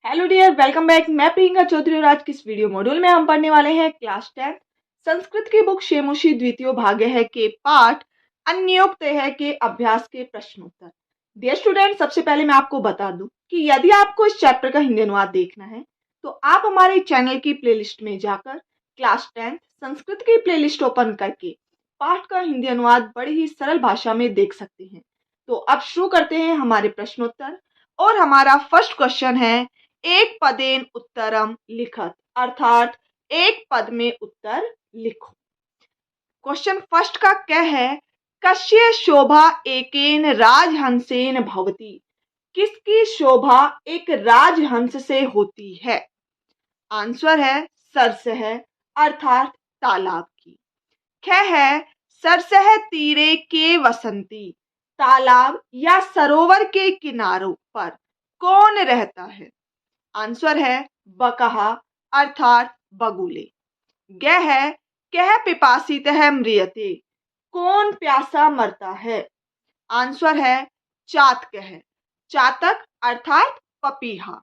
Hello dear, welcome back. मैं प्रियंका चौधरी और आज की इस वीडियो मॉड्यूल में हम पढ़ने वाले हैं क्लास 10 संस्कृत की बुक शेमोशी द्वितीय भाग है के पाठ अन्योक्त है के अभ्यास के प्रश्नोत्तर। डियर स्टूडेंट, सबसे पहले मैं आपको बता दूं कि यदि आपको इस चैप्टर का हिंदी अनुवाद देखना है तो आप हमारे चैनल की प्लेलिस्ट में जाकर क्लास 10 संस्कृत की प्लेलिस्ट ओपन करके पाठ का हिंदी अनुवाद बड़ी ही सरल भाषा में देख सकते हैं। तो अब शुरू करते हैं हमारे प्रश्नोत्तर और हमारा फर्स्ट क्वेश्चन है एक पदेन उत्तरम लिखत, अर्थात एक पद में उत्तर लिखो। क्वेश्चन फर्स्ट का क्या है? कस्य शोभा एकेन राजहंसेन भवति। किसकी शोभा एक राजहंस से होती है? आंसर है सरसह, अर्थात तालाब की। ख है सरसह तीरे के वसंती। तालाब या सरोवर के किनारों पर कौन रहता है? आंसर है बकहा, अर्थात बगुले। ग है कह पिपासितः म्रियते। कौन प्यासा मरता है? आंसर है चातकः, चातक अर्थात पपीहा।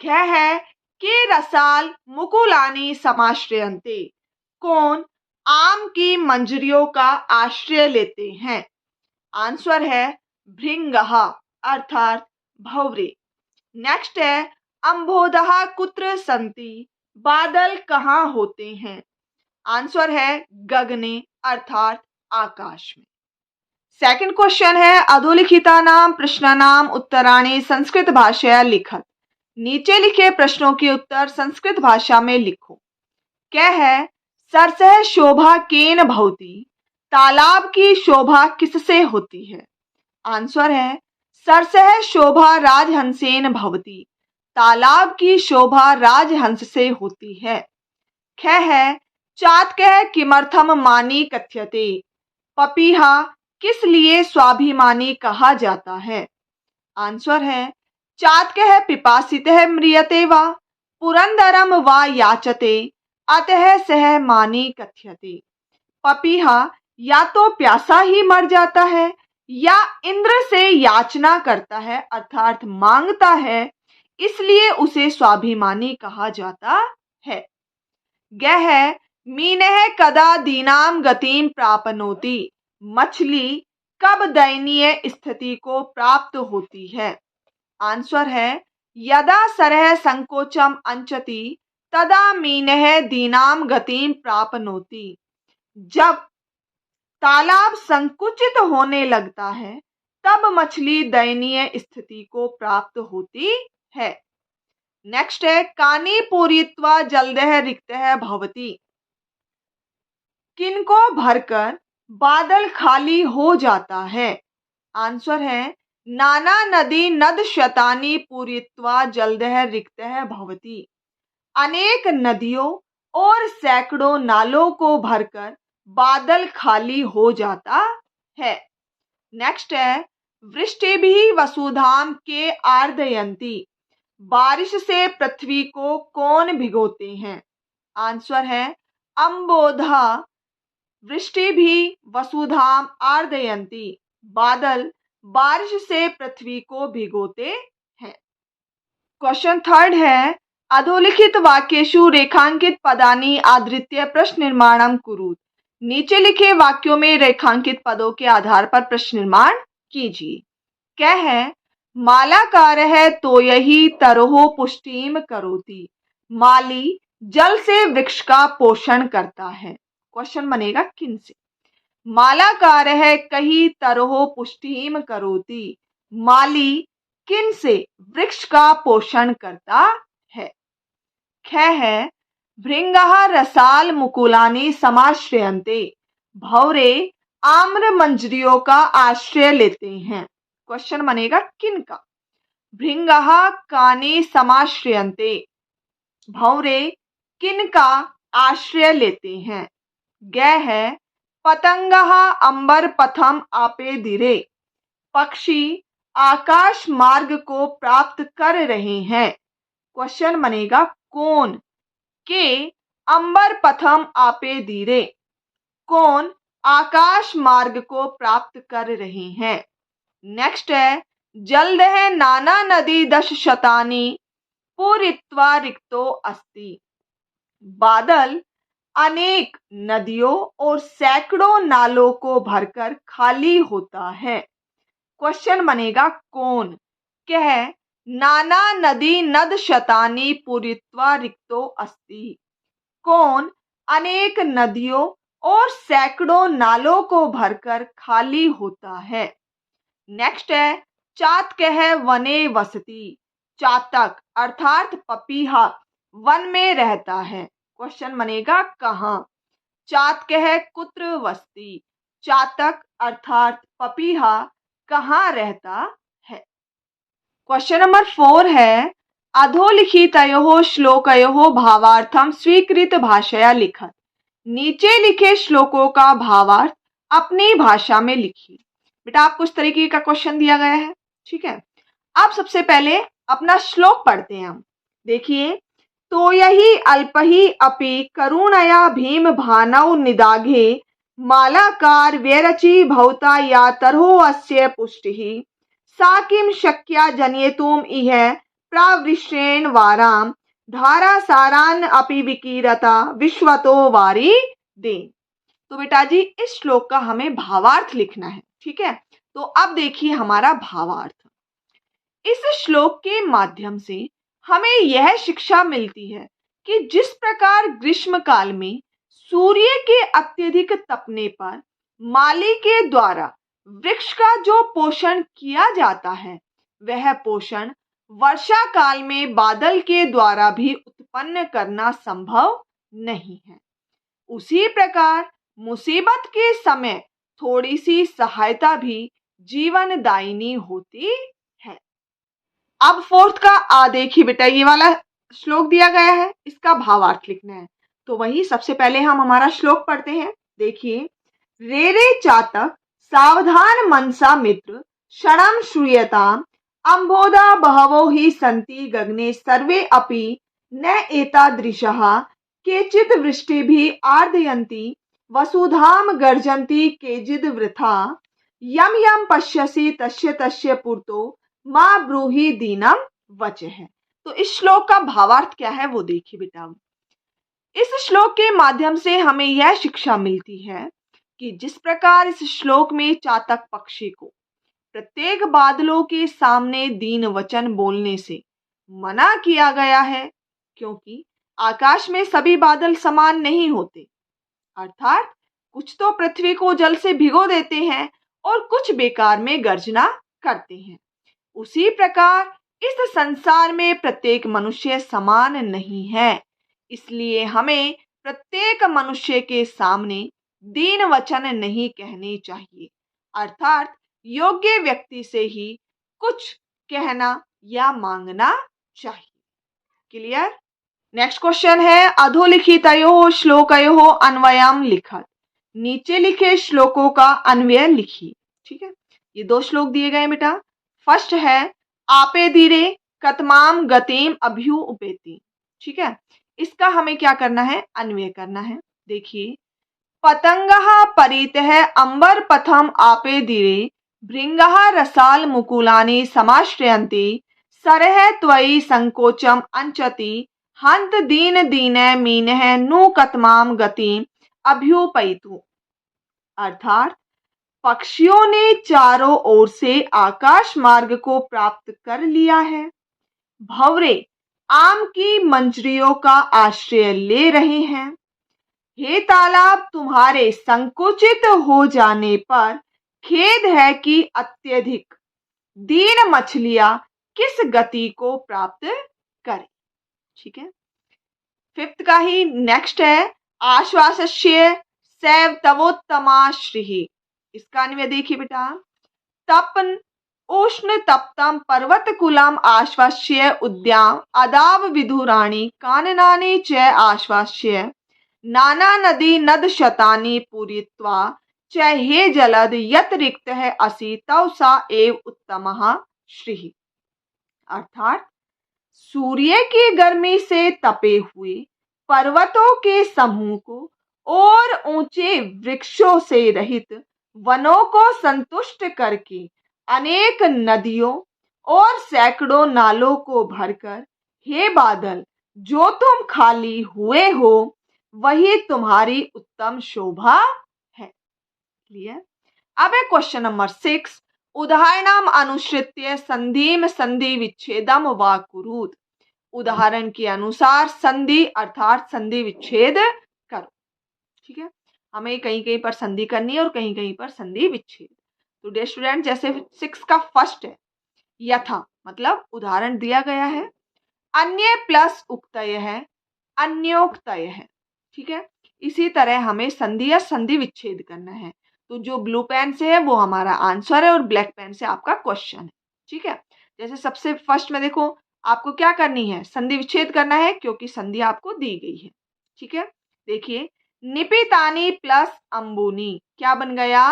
घ है के रसाल मुकुलानी समाश्रयन्ते। कौन आम की मंजरियों का आश्रय लेते हैं? आंसर है भृंगहा, अर्थात भंवरे। नेक्स्ट है अंबोधः कुत्र संति। बादल कहाँ होते हैं? आंसर है गगने, अर्थात आकाश में। सेकंड क्वेश्चन है अधोलिखितानां प्रश्नानां उत्तराणि संस्कृत भाषया लिखत। नीचे लिखे प्रश्नों के उत्तर संस्कृत भाषा में लिखो। क्या है? सरसह शोभा केन भवति। तालाब की शोभा किससे होती है? आंसर है सरसह शोभा राजहंसेन भवति। तालाब की शोभा राजहंस से होती है। ख है चातकः किमर्थम मानी कथ्यते। पपीहा किस लिए स्वाभिमानी कहा जाता है? आंसर है चातकः पिपासितः म्रियते वा पुरंदरम वा याचते अतः सह मानी कथ्यते। पपीहा या तो प्यासा ही मर जाता है या इंद्र से याचना करता है, अर्थात मांगता है, इसलिए उसे स्वाभिमानी कहा जाता है। ग है मीनः कदा दीनाम गतिम प्राप्नोति। मछली कब दयनीय स्थिति को प्राप्त होती है? आंसर है यदा सरह संकोचम अंचति तदा मीनः दीनाम गतिम प्राप्नोति। जब तालाब संकुचित होने लगता है तब मछली दयनीय स्थिति को प्राप्त होती है। नेक्स्ट है कानी पूरित्वा जलदह रिक्तः भवति। किनको भरकर बादल खाली हो जाता है? आंसर है नाना नदी नद शतानी पूरित्वा जलदह रिक्तः भवति। अनेक नदियों और सैकड़ों नालों को भरकर बादल खाली हो जाता है। नेक्स्ट है वृष्टि भी वसुधाम के आर्दयंती। बारिश से पृथ्वी को कौन भिगोते हैं? आंसर है अंबोधा। वृष्टि भी वसुधाम आर्दयंती। बादल बारिश से पृथ्वी को भिगोते हैं। क्वेश्चन थर्ड है अधोलिखित वाक्येषु रेखांकित पदानि आधृत्य प्रश्न निर्माणम कुरु। नीचे लिखे वाक्यों में रेखांकित पदों के आधार पर प्रश्न निर्माण कीजिए। क्या है? मालाकारः तोयहि तरोः पुष्टिम करोति। माली जल से वृक्ष का पोषण करता है। क्वेश्चन बनेगा किन से? मालाकारः कहि तरोः पुष्टिम करोति। माली किन से वृक्ष का पोषण करता है? ख है भृंगः रसाल मुकुलानि समाश्रयन्ते। भंवरे आम्र मंजरियों का आश्रय लेते हैं। क्वेश्चन बनेगा किन का? भृंगः कानि समाश्रयन्ते। भंवरे किन का आश्रय लेते हैं? ग है पतंगः अंबर पथम आपे धीरे। पक्षी आकाश मार्ग को प्राप्त कर रहे हैं। क्वेश्चन बनेगा कौन? के अंबर पथम आपे धीरे। कौन आकाश मार्ग को प्राप्त कर रहे हैं? नेक्स्ट है जलदह नाना नदी दश शतानी पूरित्वा रिक्तो अस्ति। बादल अनेक नदियों और सैकड़ों नालों को भरकर खाली होता है। क्वेश्चन बनेगा कौन? कह नाना नदी नद शतानी पूरित्वा रिक्तो अस्ति। कौन अनेक नदियों और सैकड़ों नालों को भरकर खाली होता है। नेक्स्ट है चात कह वने वसती। चातक अर्थात पपीहा वन में रहता है। क्वेश्चन बनेगा कहाँ? चात कह कुत्र वसती। चातक अर्थात पपीहा कहाँ रहता है। क्वेश्चन नंबर 4 है अधोलिखितयोः श्लोकयोः भावार्थम स्वीकृत भाषया लिखत। नीचे लिखे श्लोकों का भावार्थ अपनी भाषा में लिखिए। बेटा आपको इस तरीके का क्वेश्चन दिया गया है, ठीक है। अब सबसे पहले अपना श्लोक पढ़ते हैं हम। देखिए, तो यही अल्पहि अपि करुणया भीम भानौ निदाघे मालाकार व्यरचि भवता या तरहो अस्य पुष्टिः सा किं शक्या जनेतुम इह प्रावृषेण वाराम धारा सारान अपि विकीरता विश्वतो वारी दे। तो बेटा जी इस श्लोक का हमें भावार्थ लिखना है, ठीक है। तो अब देखिए हमारा भावार्थ। इस श्लोक के माध्यम से हमें यह शिक्षा मिलती है कि जिस प्रकार ग्रीष्म काल में सूर्य के अत्यधिक तपने पर माली के द्वारा वृक्ष का जो पोषण किया जाता है, वह पोषण वर्षा काल में बादल के द्वारा भी उत्पन्न करना संभव नहीं है। उसी प्रकार मुसीबत के समय थोड़ी सी सहायता भी जीवनदायिनी होती है। अब फोर्थ का देखिए बेटा, ये वाला श्लोक दिया गया है, इसका भावार्थ लिखना है। तो वही सबसे पहले हम हमारा श्लोक पढ़ते हैं। देखिए, रे रे चातक सावधान मनसा मित्र क्षणम श्रूयताम अम्भोदा बहवो हि सन्ति गगने सर्वे अपि न एतादृशः केचिद् वृष्टिभिः आर्दयन्ति वसुधाम गर्जन्ति केचिद् वृथा यम यम पश्यसि तस्य तस्य पुरतो माँ ब्रूहि दीनम वचः। तो इस श्लोक का भावार्थ क्या है वो देखिए बेटा। इस श्लोक के माध्यम से हमें यह शिक्षा मिलती है कि जिस प्रकार इस श्लोक में चातक पक्षी को प्रत्येक बादलों के सामने दीन वचन बोलने से मना किया गया है, क्योंकि आकाश में सभी बादल समान नहीं होते, अर्थात कुछ तो पृथ्वी को जल से भिगो देते हैं और कुछ बेकार में गर्जना करते हैं। उसी प्रकार इस संसार में प्रत्येक मनुष्य समान नहीं है, इसलिए हमें प्रत्येक मनुष्य के सामने दीन वचन नहीं कहने चाहिए, अर्थात योग्य व्यक्ति से ही कुछ कहना या मांगना चाहिए। क्लियर? नेक्स्ट क्वेश्चन है अधोलिखितयोः श्लोकयोः अन्वयम् लिखत। नीचे लिखे श्लोकों का अन्वय लिखिए, ठीक है। ये दो श्लोक दिए गए बेटा। फर्स्ट है आपे धीरे कतमाम गतिम अभ्यु उपेति, ठीक है। इसका हमें क्या करना है? अन्वय करना है। देखिए, पतंगः परितः अंबर पथम आपे धीरे भृंगः रसाल मुकुलानि समाश्रयन्ति सरह त्वयि संकोचम अंचति हंत दीन दीन मीनः नु कतमाम गतिम अभ्युपैतु। अर्थात पक्षियों ने चारों ओर से आकाश मार्ग को प्राप्त कर लिया है, भंवरे आम की मंजरियों का आश्रय ले रहे हैं। हे तालाब, तुम्हारे संकुचित हो जाने पर खेद है कि अत्यधिक दीन मछलियां किस गति को प्राप्त करें, ठीक है। फिफ्थ का ही नेक्स्ट है आश्वासस्य सैव तवोत्तमाश्रिः। इसका अन्वय देखिए बेटा। तपन उष्ण तप्तम पर्वत कुलम आश्वास्य उद्याम अदाव विधुराणि काननानि च आश्वास्य नाना नदी नद शतानि पूरित्वा च हे जलद यत रिक्तः असि तव सा एव उत्तमः श्रीः। अर्थात सूर्य की गर्मी से तपे हुए पर्वतों के समूह को और ऊंचे वृक्षों से रहित वनों को संतुष्ट करके अनेक नदियों और सैकड़ों नालों को भरकर हे बादल जो तुम खाली हुए हो वही तुम्हारी उत्तम शोभा है। क्लियर। अब है क्वेश्चन नंबर 6। उदाहरणम अनुसृत्य संधिम संधि विच्छेदम वा कुरुत। उदाहरण के अनुसार संधि अर्थात संधि विच्छेद करो। ठीक है, हमें कहीं कहीं पर संधि करनी है और कहीं कहीं पर संधि विच्छेद। तो डियर स्टूडेंट, जैसे 6 का फर्स्ट है यथा, मतलब उदाहरण दिया गया है, अन्य प्लस उक्तय है, अन्योक्तय है। ठीक है, इसी तरह हमें संधि या संधि विच्छेद करना है। तो जो ब्लू पेन से है वो हमारा आंसर है और ब्लैक पेन से आपका क्वेश्चन है। ठीक है, जैसे सबसे फर्स्ट में देखो, आपको क्या करनी है, संधि विच्छेद करना है क्योंकि संधि आपको दी गई है। ठीक है, देखिए निपितानी प्लस अंबुनी क्या बन गया,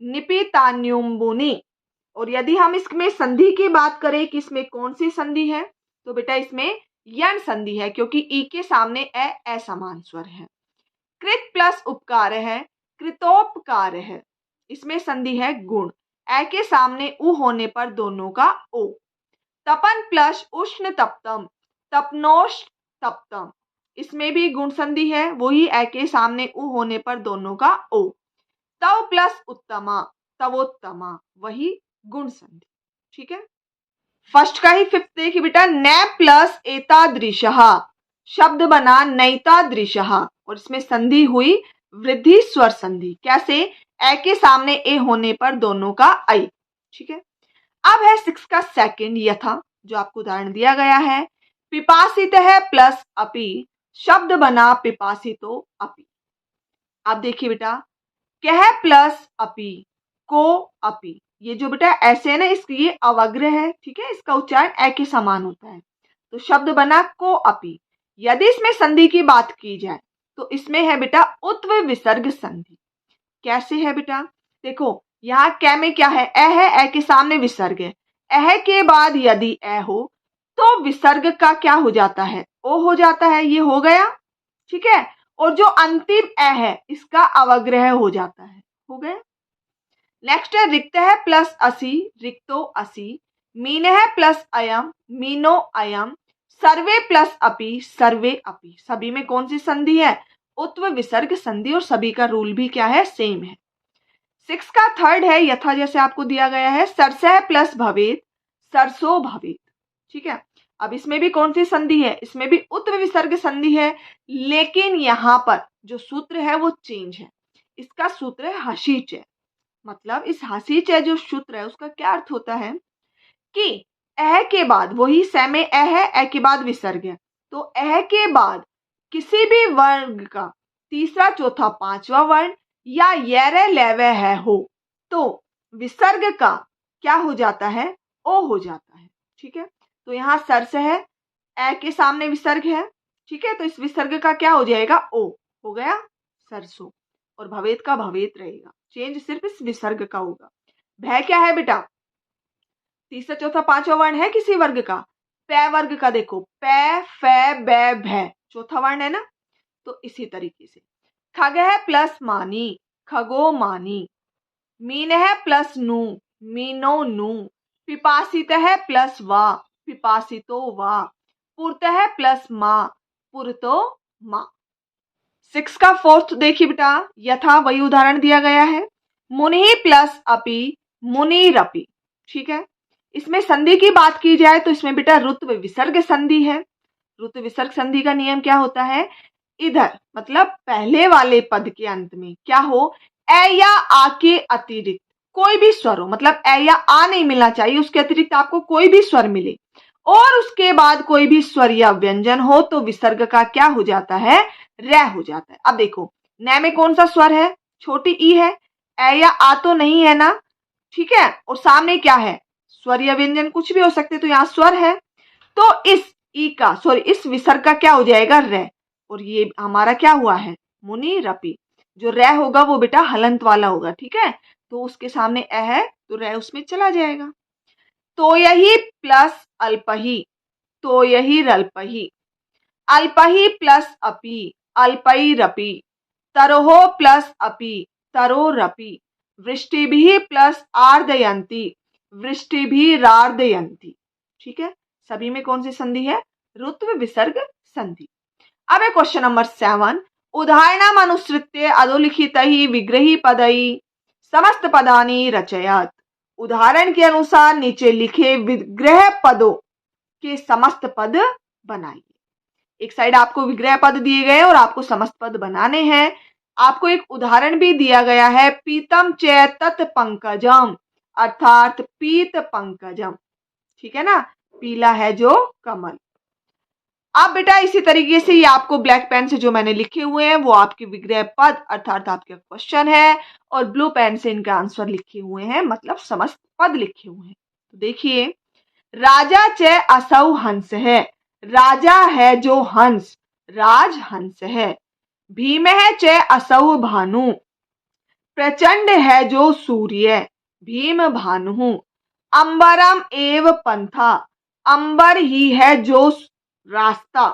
निपितान्युम्बुनी। और यदि हम इसमें संधि की बात करें कि इसमें कौन सी संधि है, तो बेटा इसमें यण संधि है क्योंकि ई के सामने ए समान स्वर है। कृत प्लस उपकार है, कृतोपकार है। इसमें संधि है गुण, ए के सामने उ होने पर दोनों का ओ। तपन प्लस उष्ण तप्तम, तपनोष्ण तप्तम। इसमें भी गुण संधि है, वही ए के सामने उ होने पर दोनों का ओ। तव प्लस उत्तमा, तवोत्तमा, वही गुण संधि। ठीक है, फर्स्ट का ही फिफ्थ देखिए बेटा, न प्लस एतादृशः शब्द बना नैतादृशः और इसमें संधि हुई वृद्धि स्वर संधि। कैसे, ए के सामने ए होने पर दोनों का आई। ठीक है, अब है 6 का सेकंड यथा, जो आपको उदाहरण दिया गया है, पिपासित है प्लस अपि शब्द बना पिपासितो अपि। आप देखिए बेटा, कह प्लस अपि, को अपि, ये जो बेटा ऐसे है ना, इसकी ये अवग्र है। ठीक है, इसका उच्चारण ए के समान होता है, तो शब्द बना को अपि। यदि इसमें संधि की बात की जाए तो इसमें है बेटा उत्व विसर्ग संधि। कैसे है बेटा, देखो यहाँ कै में क्या है, ए है, ए के सामने विसर्ग है, ए के बाद यदि ए हो तो विसर्ग का क्या हो जाता है, ओ हो जाता है, ये हो गया। ठीक है, और जो अंतिम ए है इसका अवग्रह हो जाता है, हो गया। नेक्स्ट है रिक्त है प्लस असी, रिक्तो असी। मीन है प्लस अयम, मीनो अयम। सर्वे प्लस अपि, सर्वे अपि। सभी में कौन सी संधि है, उत्व विसर्ग संधि, और सभी का रूल भी क्या है, सेम है। 6 का थर्ड है यथा, जैसे आपको दिया गया है, सरसह प्लस भवेत, सरसो भवेत। ठीक है, अब इसमें भी कौन सी संधि है, इसमें भी उत्व विसर्ग संधि है, लेकिन यहां पर जो सूत्र है वो चेंज है। इसका सूत्र है हसीच है। मतलब इस हसीच है जो सूत्र है उसका क्या अर्थ होता है कि ए के बाद, वही स में ए है, ए के बाद विसर्ग है, तो ए के बाद किसी भी वर्ग का तीसरा चौथा पांचवा वर्ण या येरे लेवे है हो तो विसर्ग का क्या हो जाता है, ओ हो जाता है। ठीक है, तो यहाँ सरस है, ए के सामने विसर्ग है। ठीक है, तो इस विसर्ग का क्या हो जाएगा, ओ हो गया सरसों, और भवेत का भवेत रहेगा, चेंज सिर्फ इस विसर्ग का होगा। भय क्या है बेटा, तीसरा चौथा पांचवा वर्ण है किसी वर्ग का, पै वर्ग का, देखो पै फै बै भय चौथा वर्ण है ना, तो इसी तरीके से। खग है प्लस मानी, खगो मानी। मीन है प्लस नु, मीनो नु। पिपासित है प्लस वा, पिपासितो वा। पुरत है प्लस मा, पुरतो मा। 6 का फोर्थ देखिए बेटा, यथा वही उदाहरण दिया गया है, मुनि प्लस अपि, मुनिरपि। ठीक है, इसमें संधि की बात की जाए तो इसमें बेटा रुत्व विसर्ग संधि है। रुत्व विसर्ग संधि का नियम क्या होता है, इधर मतलब पहले वाले पद के अंत में क्या हो, ए या आ के अतिरिक्त कोई भी स्वर हो, मतलब ए या आ नहीं मिलना चाहिए, उसके अतिरिक्त आपको कोई भी स्वर मिले और उसके बाद कोई भी स्वर या व्यंजन हो तो विसर्ग का क्या हो जाता है, रै हो जाता है। अब देखो न में कौन सा स्वर है, छोटी ई है, ए या आ तो नहीं है ना। ठीक है, और सामने क्या है, स्वर या व्यंजन कुछ भी हो सकते, तो यहाँ स्वर है, तो इस ई का सॉरी इस विसर्ग का क्या हो जाएगा, रै, और ये हमारा क्या हुआ है, मुनि रपी। जो रै होगा वो बेटा हलंत वाला होगा। ठीक है, तो उसके सामने ए है तो रै उसमें चला जाएगा। तो यही प्लस अल्पही, तो यही रल्पही। अल्पही प्लस अपि, अल्पई रपि। तरोहो प्लस अपि, तरो रपि। वृष्टिभिः प्लस आर्दयन्ति, वृष्टिभिरार्दयन्ति। ठीक है, सभी में कौन सी संधि है, ऋत्व विसर्ग संधि। अब है क्वेश्चन नंबर 7, उदाहरणम अनुसृत्य अधोलिखितैः विग्रही पदैः समस्त पदानि रचयत। उदाहरण के अनुसार नीचे लिखे विग्रह पदों के समस्त पद बनाइए। एक साइड आपको विग्रह पद दिए गए और आपको समस्त पद बनाने हैं। आपको एक उदाहरण भी दिया गया है, पीतम च तत् पंकजम, अर्थात पीत पंकजम, ठीक है ना, पीला है जो कमल। अब बेटा इसी तरीके से ये आपको ब्लैक पेन से जो मैंने लिखे हुए हैं वो आपके विग्रह पद अर्थात आपके क्वेश्चन है, और ब्लू पेन से इनका आंसर लिखे हुए हैं, मतलब समस्त पद लिखे हुए हैं। तो देखिए, राजा च असौ हंस है, राजा है जो हंस, राज हंस है। भीमः च असौ भानु, प्रचंड है जो सूर्य, भीम भानु। अंबरम एव पंथा, अंबर ही है जो रास्ता,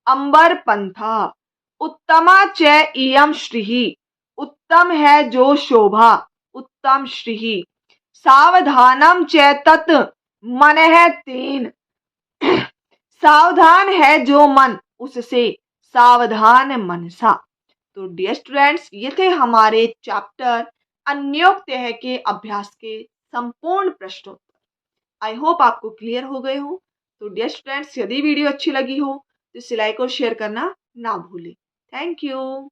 अंबर पंथा। उत्तमा च इयम श्रीः, उत्तम है जो शोभा, उत्तम श्रीः। सावधानम च तत् मनः तेन, सावधान है जो मन, उससे सावधान मनसा। तो डियर स्टूडेंट्स, ये थे हमारे चैप्टर अन्योक्तः के अभ्यास के संपूर्ण प्रश्नोत्तर। आई होप आपको क्लियर हो गए हो। तो डियर स्टूडेंट्स, यदि वीडियो अच्छी लगी हो तो इसे लाइक और शेयर करना ना भूलें। Thank you.